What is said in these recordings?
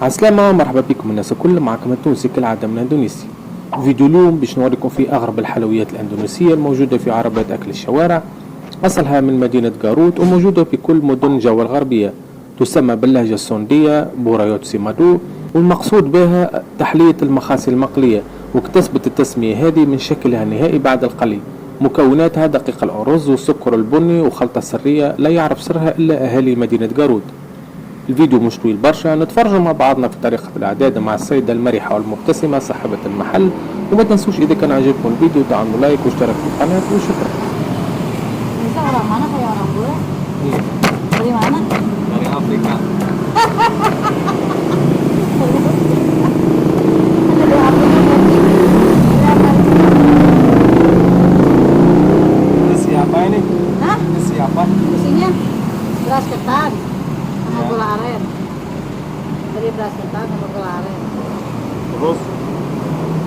عالسلامة، مرحبا بكم الناس الكل. معكم التونسي كالعادة من اندونيسيا. فيديو اليوم باش نوريكم في اغرب الحلويات الاندونيسية الموجودة في عربات اكل الشوارع. اصلها من مدينة جاروت وموجودة في كل مدن جوا الغربية. تسمى باللهجة السوندية بورايوت سيمادو، والمقصود بها تحلية المخاصي المقلية، واكتسبت التسمية هذه من شكلها النهائي بعد القلي. مكوناتها دقيق الأرز والسكر البني وخلطة سرية لا يعرف سرها إلا أهالي مدينة جاروت. الفيديو مش طويل برشا، نتفرجوا مع بعضنا في طريقة الإعداد مع السيدة المرحة والمبتسمة صاحبة المحل. وما تنسوش إذا كان عجبكم الفيديو تعملوا لايك واشتراك في القناة، وشكرا. Orang mana kayak orang bule? Dari mana? Dari Afrika. Dari Afrika. Ini siapa ini? Hah? Ini siapa? Isinya beras ketan sama gula aren. Dari beras ketan sama gula aren. Terus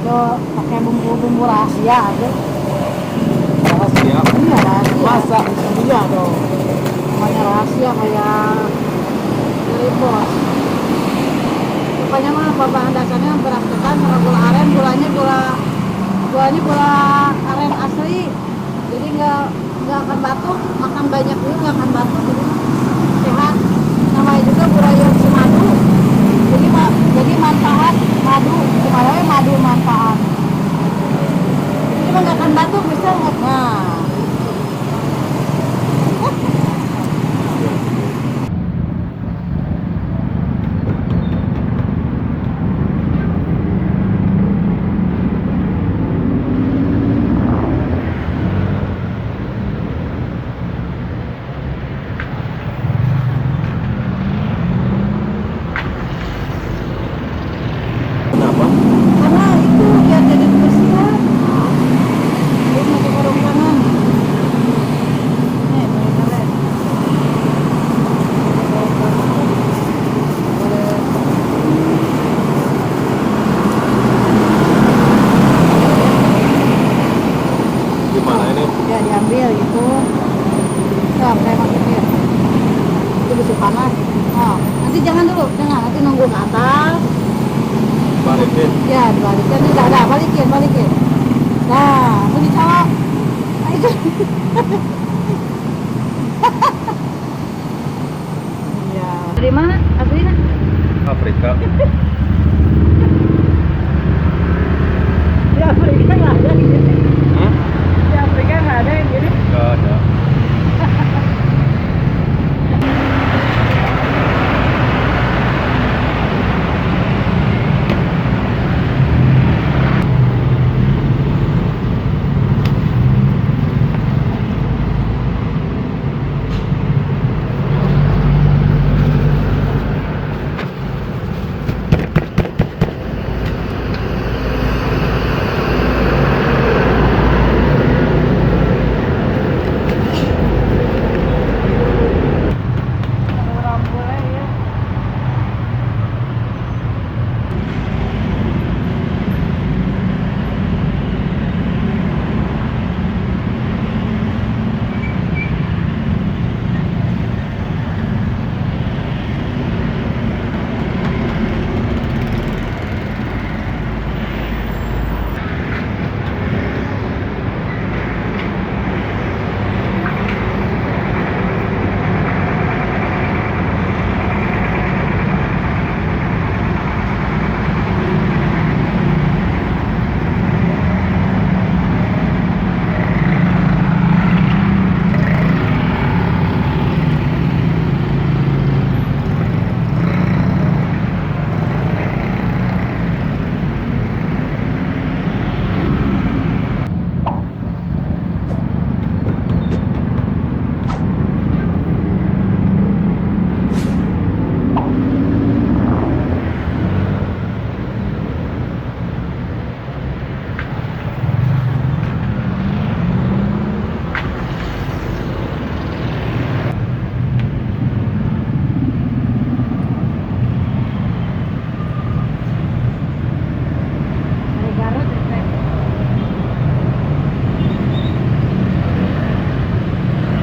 Yo pakai bumbu-bumbu rahasia aja. rahasia. Iya rahasia. Masa? Iya dong. Namanya rahasia kayak dari bos. Pokoknya mah bahan dasarnya beras ketan sama gula aren. Gulanya gula aren asli. Jadi nggak akan batuk. Makan banyak dulu nggak akan batuk. Jadi sehat. Namanya juga burayan semadu. Jadi manfaat madu. Kemarin madu manfaat. Jadi mah nggak akan batuk bisa nggak? Nah. Kenapa? Karena itu biar jadi kebersihan. Dia masuk warung kanan. Nih, boleh kalian. Gimana ini? Ya diambil gitu. Tuh, saya masukin. Itu masih panas. Oh, nanti jangan dulu, nanti nunggu ke atas. Balikin. Ya, dibalikin. Ini udah, balikin. Nah, itu dicolok. Nah, itu. Iya. Dari mana? Aslinya? Afrika.